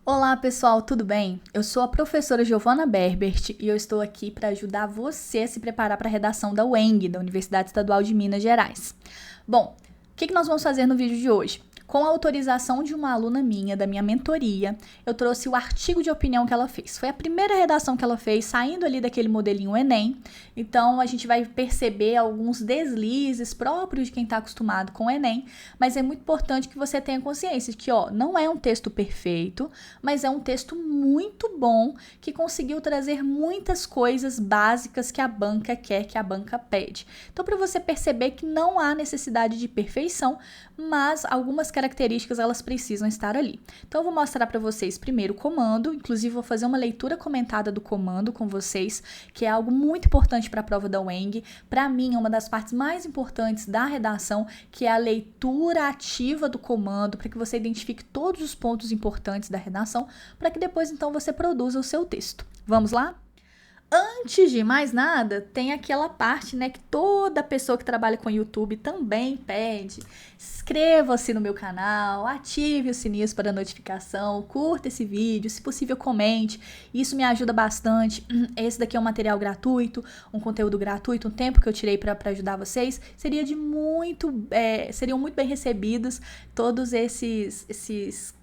Olá pessoal, tudo bem? Eu sou a professora Giovana Berbert e eu estou aqui para ajudar você a se preparar para a redação da UENG, da Universidade Estadual de Minas Gerais. Bom, o que nós vamos fazer no vídeo de hoje? Com a autorização de uma aluna minha, da minha mentoria, eu trouxe o artigo de opinião que ela fez. Foi a primeira redação que ela fez, saindo ali daquele modelinho Enem. Então, a gente vai perceber alguns deslizes próprios de quem está acostumado com o Enem, mas é muito importante que você tenha consciência de que, não é um texto perfeito, mas é um texto muito bom, que conseguiu trazer muitas coisas básicas que a banca quer, que a banca pede. Então, para você perceber que não há necessidade de perfeição, mas algumas características elas precisam estar ali. Então eu vou mostrar para vocês primeiro o comando, inclusive vou fazer uma leitura comentada do comando com vocês, que é algo muito importante para a prova da UENG. Para mim é uma das partes mais importantes da redação, que é a leitura ativa do comando, para que você identifique todos os pontos importantes da redação, para que depois então você produza o seu texto. Vamos lá? Antes de mais nada, tem aquela parte, que toda pessoa que trabalha com YouTube também pede. Inscreva-se no meu canal, ative o sininho para notificação, curta esse vídeo, se possível comente, isso me ajuda bastante. Esse daqui é um material gratuito, um conteúdo gratuito, um tempo que eu tirei para ajudar vocês. Seriam muito bem recebidos todos essas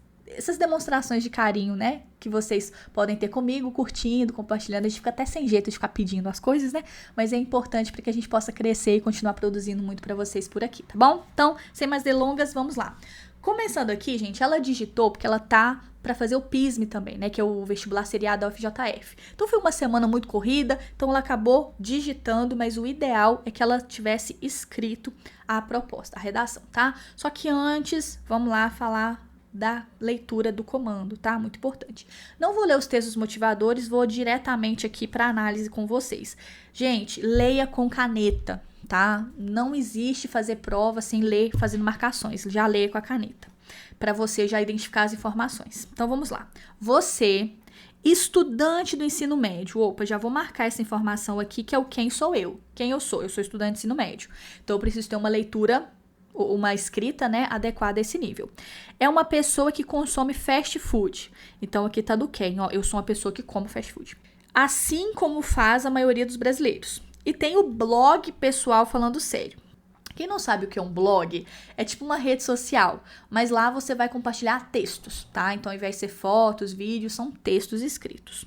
demonstrações de carinho, que vocês podem ter comigo, curtindo, compartilhando. A gente fica até sem jeito de ficar pedindo as coisas, mas é importante para que a gente possa crescer e continuar produzindo muito para vocês por aqui, tá bom? Então, sem mais delongas, vamos lá. Começando aqui, gente, ela digitou porque ela tá para fazer o PISM também, que é o vestibular seriado da UFJF. Então foi uma semana muito corrida, então ela acabou digitando, mas o ideal é que ela tivesse escrito a proposta, a redação, tá? Só que antes, vamos lá falar da leitura do comando, tá? Muito importante. Não vou ler os textos motivadores, vou diretamente aqui para análise com vocês. Gente, leia com caneta, tá? Não existe fazer prova sem ler, fazendo marcações. Já leia com a caneta, para você já identificar as informações. Então, vamos lá. Você, estudante do ensino médio, já vou marcar essa informação aqui, que é o quem sou eu. Quem eu sou? Eu sou estudante do ensino médio. Então, eu preciso ter uma leitura, uma escrita, adequada a esse nível. É uma pessoa que consome fast food. Então, aqui tá do quem, eu sou uma pessoa que come fast food. Assim como faz a maioria dos brasileiros. E tem o blog pessoal falando sério. Quem não sabe o que é um blog, é tipo uma rede social, mas lá você vai compartilhar textos, tá? Então, ao invés de ser fotos, vídeos, são textos escritos.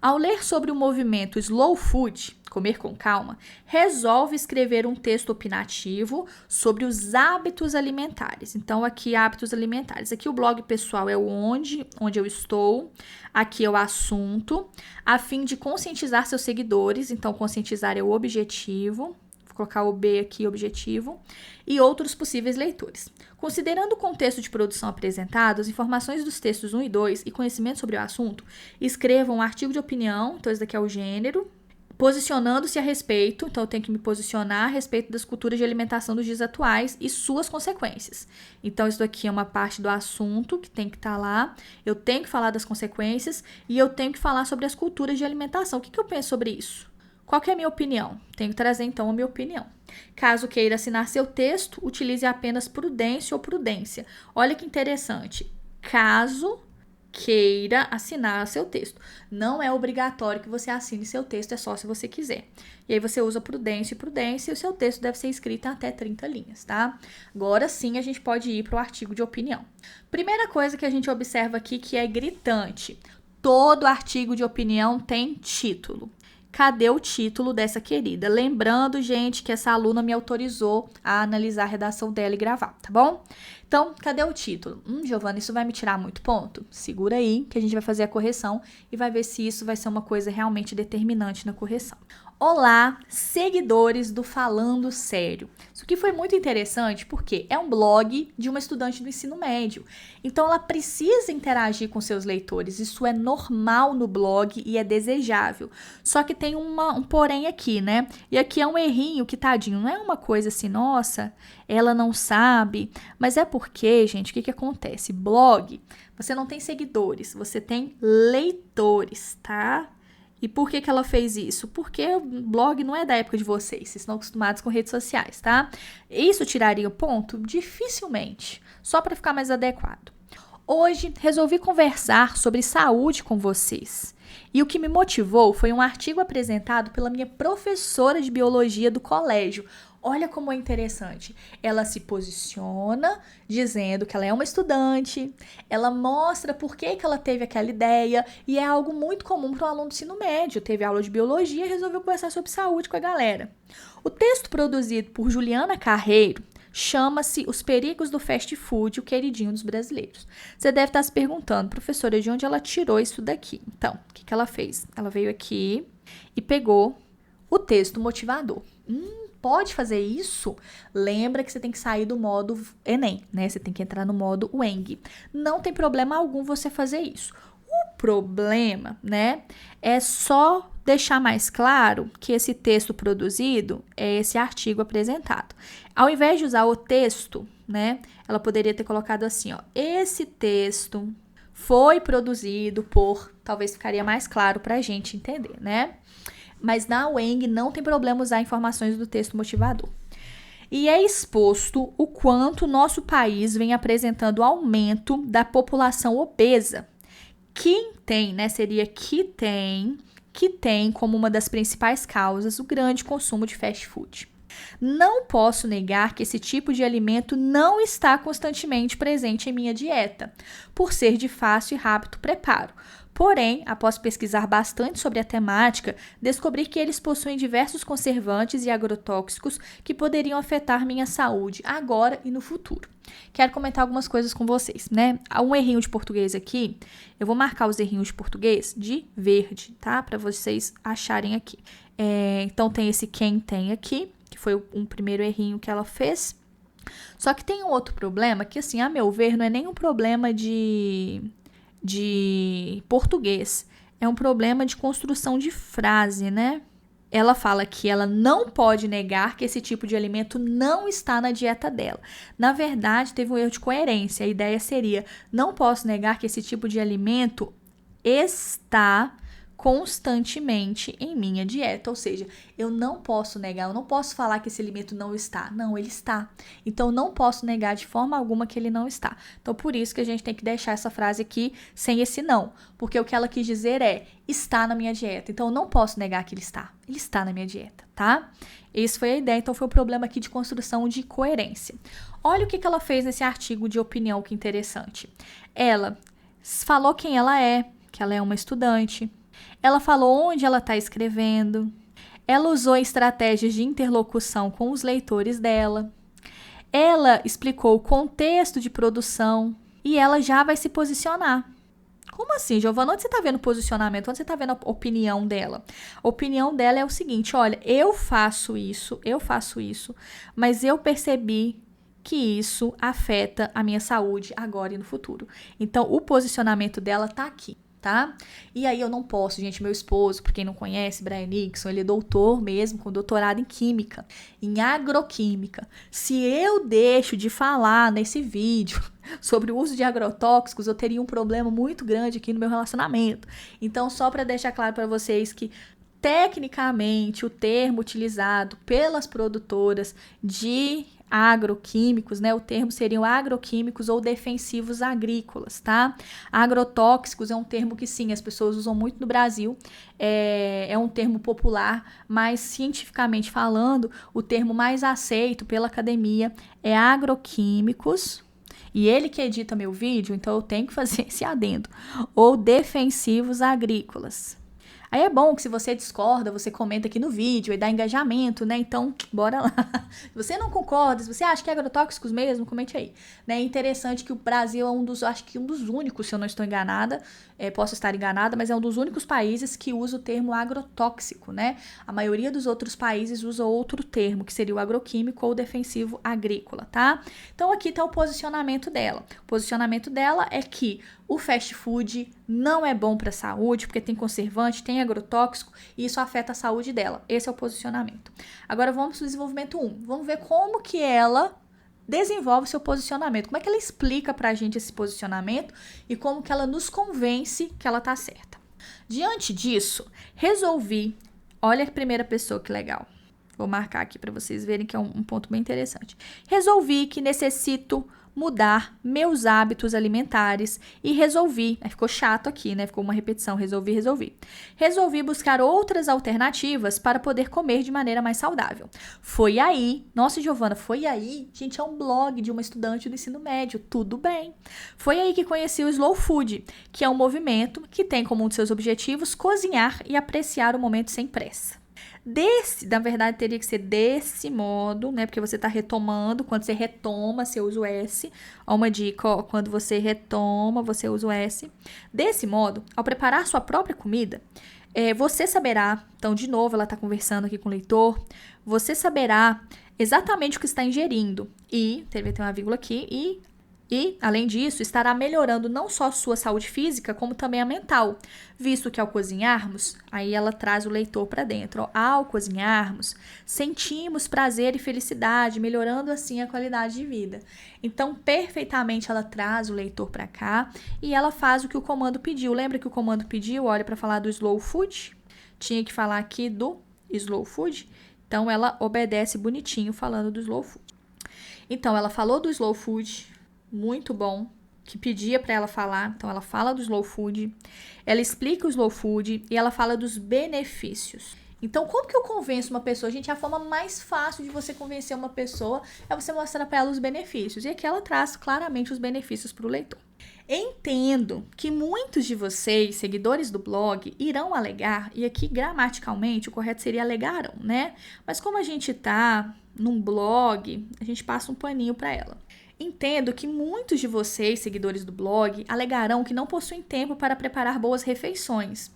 Ao ler sobre o movimento Slow Food, comer com calma, resolve escrever um texto opinativo sobre os hábitos alimentares. Então, aqui, hábitos alimentares. Aqui o blog pessoal é o onde eu estou. Aqui é o assunto, a fim de conscientizar seus seguidores. Então, conscientizar é o objetivo. Vou colocar o B aqui, objetivo, e outros possíveis leitores. Considerando o contexto de produção apresentado, as informações dos textos 1 e 2 e conhecimento sobre o assunto, escreva um artigo de opinião, então esse daqui é o gênero, posicionando-se a respeito, então eu tenho que me posicionar a respeito das culturas de alimentação dos dias atuais e suas consequências. Então isso daqui é uma parte do assunto que tem que estar lá, eu tenho que falar das consequências e eu tenho que falar sobre as culturas de alimentação. O que eu penso sobre isso? Qual que é a minha opinião? Tenho que trazer, então, a minha opinião. Caso queira assinar seu texto, utilize apenas prudência ou prudência. Olha que interessante. Caso queira assinar seu texto. Não é obrigatório que você assine seu texto, é só se você quiser. E aí você usa prudência e prudência e o seu texto deve ser escrito em até 30 linhas, tá? Agora sim a gente pode ir para o artigo de opinião. Primeira coisa que a gente observa aqui que é gritante. Todo artigo de opinião tem título. Cadê o título dessa querida? Lembrando, gente, que essa aluna me autorizou a analisar a redação dela e gravar, tá bom? Então, cadê o título? Giovana, isso vai me tirar muito ponto? Segura aí, que a gente vai fazer a correção e vai ver se isso vai ser uma coisa realmente determinante na correção. Olá, seguidores do Falando Sério. Isso aqui foi muito interessante porque é um blog de uma estudante do ensino médio. Então, ela precisa interagir com seus leitores. Isso é normal no blog e é desejável. Só que tem um porém aqui, E aqui é um errinho que, tadinho, não é uma coisa assim, nossa, ela não sabe. Mas é porque, gente, o que acontece? Blog, você não tem seguidores, você tem leitores, tá? E por que ela fez isso? Porque o blog não é da época de vocês estão acostumados com redes sociais, tá? Isso tiraria o ponto? Dificilmente, só para ficar mais adequado. Hoje resolvi conversar sobre saúde com vocês. E o que me motivou foi um artigo apresentado pela minha professora de biologia do colégio. Olha como é interessante. Ela se posiciona dizendo que ela é uma estudante, ela mostra por que ela teve aquela ideia, e é algo muito comum para um aluno do ensino médio. Teve aula de biologia e resolveu conversar sobre saúde com a galera. O texto produzido por Juliana Carreiro chama-se Os Perigos do Fast Food, o queridinho dos brasileiros. Você deve estar se perguntando, professora, de onde ela tirou isso daqui? Então, o que ela fez? Ela veio aqui e pegou o texto motivador. Pode fazer isso? Lembra que você tem que sair do modo Enem, né? Você tem que entrar no modo Weng. Não tem problema algum você fazer isso. O problema, né, é só deixar mais claro que esse texto produzido é esse artigo apresentado. Ao invés de usar o texto, né, ela poderia ter colocado assim, ó, esse texto foi produzido por, talvez ficaria mais claro para a gente entender, né? Mas na Weng não tem problema usar informações do texto motivador. E é exposto o quanto o nosso país vem apresentando aumento da população obesa. Que tem, né? Seria que tem como uma das principais causas o grande consumo de fast food. Não posso negar que esse tipo de alimento não está constantemente presente em minha dieta, por ser de fácil e rápido preparo. Porém, após pesquisar bastante sobre a temática, descobri que eles possuem diversos conservantes e agrotóxicos que poderiam afetar minha saúde agora e no futuro. Quero comentar algumas coisas com vocês, né? Há um errinho de português aqui. Eu vou marcar os errinhos de português de verde, tá? Para vocês acharem aqui. Então, tem esse quem tem aqui, que foi um primeiro errinho que ela fez. Só que tem um outro problema que, assim, a meu ver, não é nenhum problema de português. É um problema de construção de frase, né? Ela fala que ela não pode negar que esse tipo de alimento não está na dieta dela. Na verdade, teve um erro de coerência. A ideia seria, não posso negar que esse tipo de alimento está constantemente em minha dieta, ou seja, eu não posso negar, eu não posso falar que esse alimento não está. Não, ele está. Então, não posso negar de forma alguma que ele não está. Então, por isso que a gente tem que deixar essa frase aqui sem esse não, porque o que ela quis dizer é, está na minha dieta. Então, eu não posso negar que ele está. Ele está na minha dieta, tá? Essa foi a ideia, então foi o problema aqui de construção de coerência. Olha o que ela fez nesse artigo de opinião, que interessante. Ela falou quem ela é, que ela é uma estudante. Ela falou onde ela está escrevendo. Ela usou estratégias de interlocução com os leitores dela. Ela explicou o contexto de produção e ela já vai se posicionar. Como assim, Giovana? Onde você está vendo o posicionamento? Onde você está vendo a opinião dela? A opinião dela é o seguinte, olha, eu faço isso, mas eu percebi que isso afeta a minha saúde agora e no futuro. Então, o posicionamento dela está aqui. Tá? E aí eu não posso, gente, meu esposo, por quem não conhece, Brian Nixon, ele é doutor mesmo, com doutorado em química, em agroquímica. Se eu deixo de falar nesse vídeo sobre o uso de agrotóxicos, eu teria um problema muito grande aqui no meu relacionamento. Então, só para deixar claro para vocês que tecnicamente o termo utilizado pelas produtoras de agroquímicos, né? O termo seriam agroquímicos ou defensivos agrícolas, tá? Agrotóxicos é um termo que sim, as pessoas usam muito no Brasil, é um termo popular, mas cientificamente falando, o termo mais aceito pela academia é agroquímicos. E ele que edita meu vídeo, então eu tenho que fazer esse adendo. Ou defensivos agrícolas. Aí é bom que se você discorda, você comenta aqui no vídeo e dá engajamento, né? Então, bora lá. Se você não concorda, se você acha que é agrotóxicos mesmo, comente aí. Né? É interessante que o Brasil é um dos únicos, se eu não estou enganada, posso estar enganada, mas é um dos únicos países que usa o termo agrotóxico, né? A maioria dos outros países usa outro termo, que seria o agroquímico ou defensivo agrícola, tá? Então, aqui está o posicionamento dela. O posicionamento dela é que o fast food não é bom para a saúde, porque tem conservante, tem agrotóxico, e isso afeta a saúde dela. Esse é o posicionamento. Agora vamos para o desenvolvimento 1. Vamos ver como que ela desenvolve seu posicionamento. Como é que ela explica para a gente esse posicionamento e como que ela nos convence que ela está certa. Diante disso, resolvi... Olha a primeira pessoa, que legal. Vou marcar aqui para vocês verem que é um ponto bem interessante. Resolvi que necessito mudar meus hábitos alimentares e resolvi, ficou chato aqui, né? Ficou uma repetição, resolvi. Resolvi buscar outras alternativas para poder comer de maneira mais saudável. Foi aí, nossa, Giovana, foi aí, gente, é um blog de uma estudante do ensino médio, tudo bem. Foi aí que conheci o Slow Food, que é um movimento que tem como um de seus objetivos cozinhar e apreciar o momento sem pressa. Na verdade, teria que ser desse modo, né? Porque você está retomando. Quando você retoma, você usa o S. Ó, uma dica, ó. Quando você retoma, você usa o S. Desse modo, ao preparar sua própria comida, você saberá. Então, de novo, ela está conversando aqui com o leitor. Você saberá exatamente o que está ingerindo. E, deve ter uma vírgula aqui, e, além disso, estará melhorando não só a sua saúde física, como também a mental, visto que ao cozinharmos, aí ela traz o leitor para dentro, ó, ao cozinharmos, sentimos prazer e felicidade, melhorando assim a qualidade de vida. Então, perfeitamente ela traz o leitor para cá e ela faz o que o comando pediu. Lembra que o comando pediu, olha, para falar do Slow Food? Tinha que falar aqui do Slow Food, então ela obedece bonitinho falando do Slow Food. Então, ela falou do Slow Food, muito bom, que pedia para ela falar. Então, ela fala do Slow Food, ela explica o Slow Food e ela fala dos benefícios. Então, como que eu convenço uma pessoa? Gente, a forma mais fácil de você convencer uma pessoa é você mostrar para ela os benefícios. E aqui ela traz claramente os benefícios para o leitor. Entendo que muitos de vocês, seguidores do blog, irão alegar, e aqui gramaticalmente o correto seria alegarão, né? Mas como a gente tá num blog, a gente passa um paninho para ela. Entendo que muitos de vocês, seguidores do blog, alegarão que não possuem tempo para preparar boas refeições,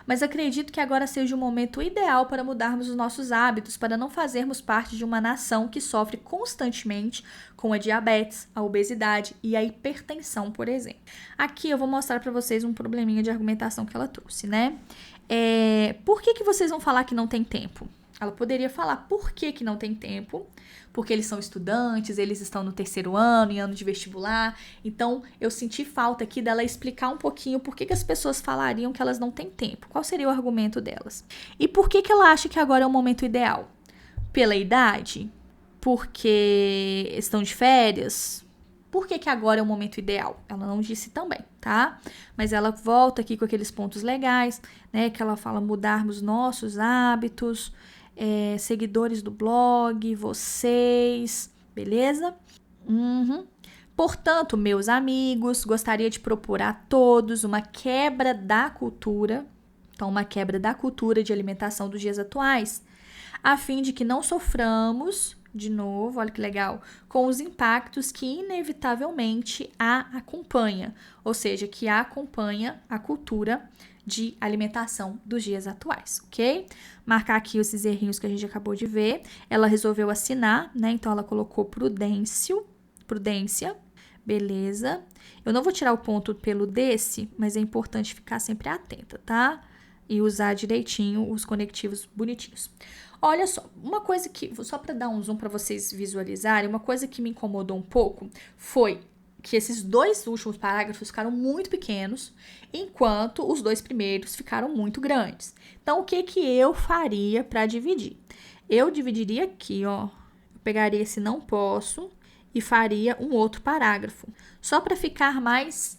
mas acredito que agora seja o momento ideal para mudarmos os nossos hábitos, para não fazermos parte de uma nação que sofre constantemente com a diabetes, a obesidade e a hipertensão, por exemplo. Aqui eu vou mostrar para vocês um probleminha de argumentação que ela trouxe, né? Por que vocês vão falar que não tem tempo? Ela poderia falar por que não tem tempo, porque eles são estudantes, eles estão no 3º ano, em ano de vestibular. Então, eu senti falta aqui dela explicar um pouquinho por que as pessoas falariam que elas não têm tempo. Qual seria o argumento delas? E por que ela acha que agora é o momento ideal? Pela idade? Porque estão de férias? Por que agora é o momento ideal? Ela não disse também, tá? Mas ela volta aqui com aqueles pontos legais, né? Que ela fala mudarmos nossos hábitos, seguidores do blog, vocês, beleza? Portanto, meus amigos, gostaria de propor a todos uma quebra da cultura, então uma quebra da cultura de alimentação dos dias atuais, a fim de que não soframos, de novo, olha que legal, com os impactos que inevitavelmente a acompanha, ou seja, que acompanha a cultura de alimentação dos dias atuais, ok? Marcar aqui esses errinhos que a gente acabou de ver. Ela resolveu assinar, né? Então, ela colocou prudência, beleza. Eu não vou tirar o ponto pelo desse, mas é importante ficar sempre atenta, tá? E usar direitinho os conectivos bonitinhos. Olha só, uma coisa que, só para dar um zoom para vocês visualizarem, uma coisa que me incomodou um pouco foi que esses 2 últimos parágrafos ficaram muito pequenos, enquanto os 2 primeiros ficaram muito grandes. Então, o que eu faria para dividir? Eu dividiria aqui, ó, eu pegaria esse não posso e faria um outro parágrafo, só para ficar mais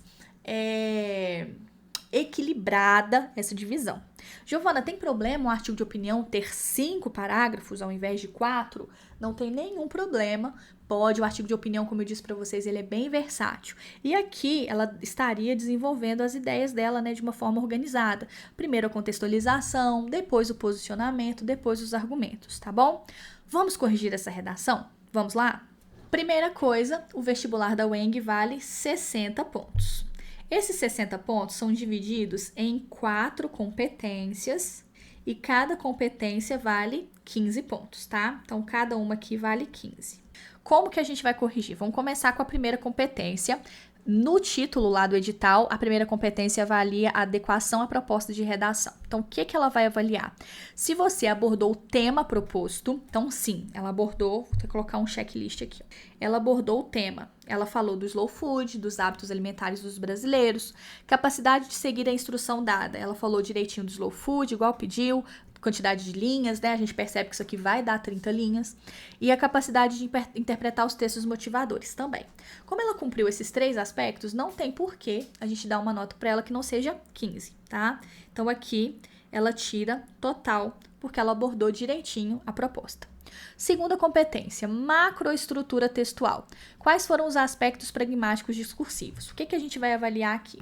equilibrada essa divisão. Giovana, tem problema um artigo de opinião ter 5 parágrafos ao invés de 4? Não tem nenhum problema. Pode, o artigo de opinião, como eu disse para vocês, ele é bem versátil. E aqui ela estaria desenvolvendo as ideias dela, né, de uma forma organizada. Primeiro a contextualização, depois o posicionamento, depois os argumentos, tá bom? Vamos corrigir essa redação? Vamos lá? Primeira coisa, o vestibular da UENG vale 60 pontos. Esses 60 pontos são divididos em 4 competências e cada competência vale 15 pontos, tá? Então, cada uma aqui vale 15. Como que a gente vai corrigir? Vamos começar com a primeira competência. No título lá do edital, a primeira competência avalia a adequação à proposta de redação. Então, o que ela vai avaliar? Se você abordou o tema proposto, então sim, ela abordou, vou ter que colocar um checklist aqui. Ela abordou o tema. Ela falou do slow food, dos hábitos alimentares dos brasileiros, capacidade de seguir a instrução dada. Ela falou direitinho do slow food, igual pediu, quantidade de linhas, né? A gente percebe que isso aqui vai dar 30 linhas. E a capacidade de interpretar os textos motivadores também. Como ela cumpriu esses 3 aspectos, não tem porquê a gente dar uma nota para ela que não seja 15, tá? Então, aqui, ela tira total, porque ela abordou direitinho a proposta. Segunda competência, macroestrutura textual. Quais foram os aspectos pragmáticos discursivos? O que a gente vai avaliar aqui?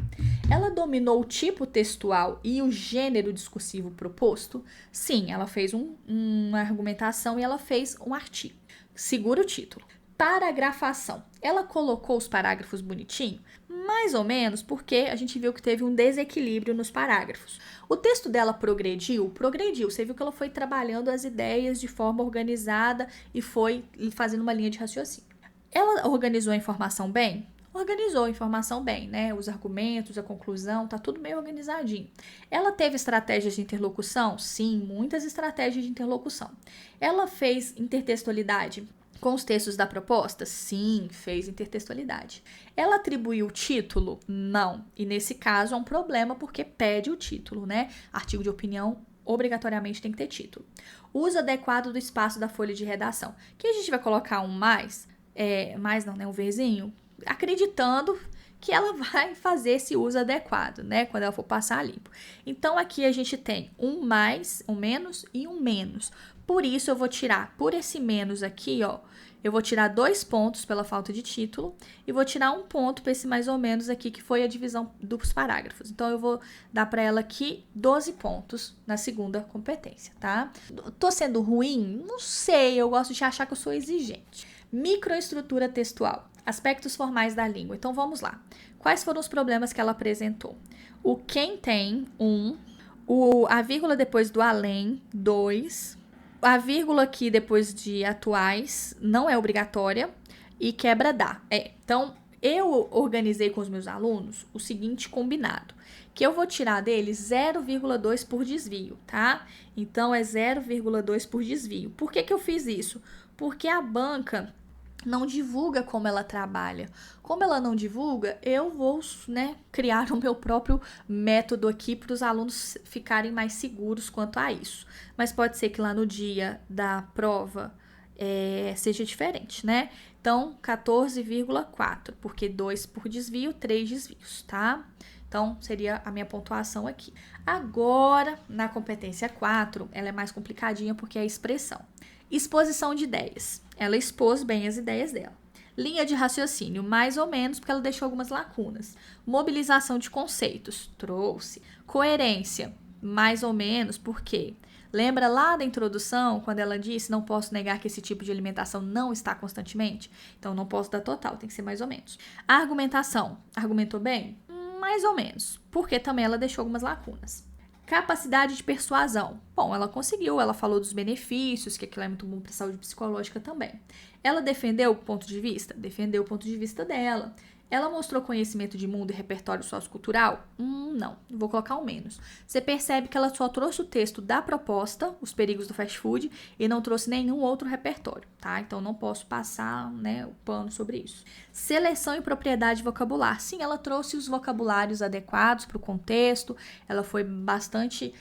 Ela dominou o tipo textual e o gênero discursivo proposto? Sim, ela fez uma argumentação e ela fez um artigo. Segura o título. Paragrafação. Ela colocou os parágrafos bonitinho? Mais ou menos, porque a gente viu que teve um desequilíbrio nos parágrafos. O texto dela progrediu? Progrediu. Você viu que ela foi trabalhando as ideias de forma organizada e foi fazendo uma linha de raciocínio. Ela organizou a informação bem? Organizou a informação bem, né? Os argumentos, a conclusão, tá tudo meio organizadinho. Ela teve estratégias de interlocução? Sim, muitas estratégias de interlocução. Ela fez intertextualidade com os textos da proposta? Sim, fez intertextualidade. Ela atribuiu o título? Não. E nesse caso é um problema porque pede o título, né? Artigo de opinião obrigatoriamente tem que ter título. Uso adequado do espaço da folha de redação. Que a gente vai colocar um mais, um verzinho, acreditando que ela vai fazer esse uso adequado, né? Quando ela for passar limpo. Então, aqui a gente tem um mais, um menos e um menos. Por isso, eu vou tirar, por esse menos aqui, ó, eu vou tirar 2 pontos pela falta de título e vou tirar 1 ponto para esse mais ou menos aqui, que foi a divisão dos parágrafos. Então, eu vou dar para ela aqui 12 pontos na segunda competência, tá? Tô sendo ruim? Não sei, eu gosto de achar que eu sou exigente. Microestrutura textual. Aspectos formais da língua. Então, vamos lá. Quais foram os problemas que ela apresentou? O quem tem, 1. A vírgula depois do além, 2. A vírgula aqui depois de atuais não é obrigatória. E quebra dá. Então, eu organizei com os meus alunos o seguinte combinado. Que eu vou tirar deles 0,2 por desvio, tá? Então, é 0,2 por desvio. Por que eu fiz isso? Porque a banca não divulga como ela trabalha. Como ela não divulga, eu vou, criar o meu próprio método aqui para os alunos ficarem mais seguros quanto a isso. Mas pode ser que lá no dia da prova seja diferente, né? Então, 14,4, porque 2 por desvio, 3 desvios, tá? Então, seria a minha pontuação aqui. Agora, na competência 4, ela é mais complicadinha porque é a expressão. Exposição de ideias. Ela expôs bem as ideias dela. Linha de raciocínio, mais ou menos, porque ela deixou algumas lacunas. Mobilização de conceitos, trouxe. Coerência, mais ou menos, porque lembra lá da introdução, quando ela disse, não posso negar que esse tipo de alimentação não está constantemente? Então, não posso dar total, tem que ser mais ou menos. A argumentação, argumentou bem? Mais ou menos, porque também ela deixou algumas lacunas. Capacidade de persuasão. Bom, ela conseguiu, ela falou dos benefícios, que aquilo é muito bom para a saúde psicológica também. Ela defendeu o ponto de vista? Defendeu o ponto de vista dela. Ela mostrou conhecimento de mundo e repertório sociocultural? Não, vou colocar um menos. Você percebe que ela só trouxe o texto da proposta, os perigos do fast food, e não trouxe nenhum outro repertório, tá? Então, não posso passar, o pano sobre isso. Seleção e propriedade vocabular. Sim, ela trouxe os vocabulários adequados para o contexto, ela foi bastante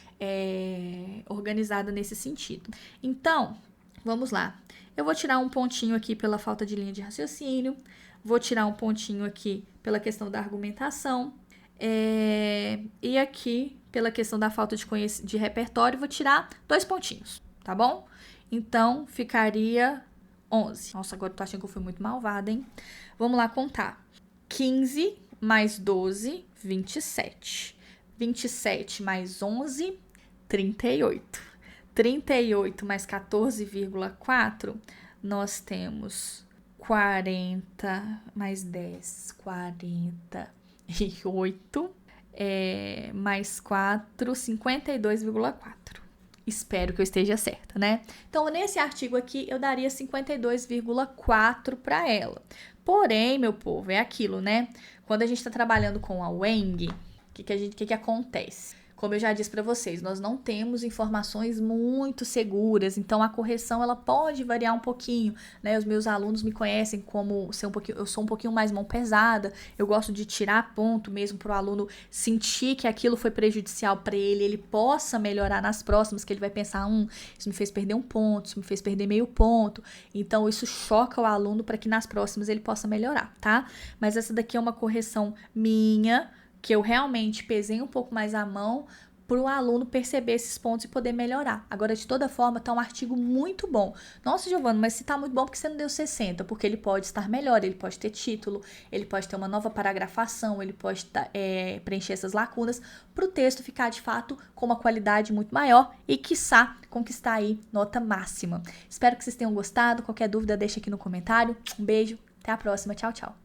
organizada nesse sentido. Então, vamos lá. Eu vou tirar um pontinho aqui pela falta de linha de raciocínio, vou tirar um pontinho aqui pela questão da argumentação, e aqui, pela questão da falta de repertório, vou tirar 2 pontinhos, tá bom? Então, ficaria 11. Nossa, agora eu tô achando que eu fui muito malvada, hein? Vamos lá contar. 15 mais 12, 27. 27 mais 11, 38. 38 mais 14,4, nós temos 40 mais 10, 48, mais 4, 52,4. Espero que eu esteja certa, né? Então, nesse artigo aqui, eu daria 52,4 para ela. Porém, meu povo, é aquilo, né? Quando a gente está trabalhando com a Weng, o que acontece? como eu já disse para vocês, nós não temos informações muito seguras, então a correção ela pode variar um pouquinho, né? Os meus alunos me conhecem como eu sou um pouquinho mais mão pesada, eu gosto de tirar ponto mesmo para o aluno sentir que aquilo foi prejudicial para ele possa melhorar nas próximas, que ele vai pensar, isso me fez perder um ponto, isso me fez perder meio ponto, então isso choca o aluno para que nas próximas ele possa melhorar, tá? Mas essa daqui é uma correção minha, que eu realmente pesei um pouco mais a mão para o aluno perceber esses pontos e poder melhorar. Agora, de toda forma, tá um artigo muito bom. Nossa, Giovana, mas se tá muito bom, por que você não deu 60? Porque ele pode estar melhor, ele pode ter título, ele pode ter uma nova paragrafação, ele pode preencher essas lacunas para o texto ficar, de fato, com uma qualidade muito maior e, quiçá, conquistar aí nota máxima. Espero que vocês tenham gostado. Qualquer dúvida, deixa aqui no comentário. Um beijo, até a próxima. Tchau, tchau.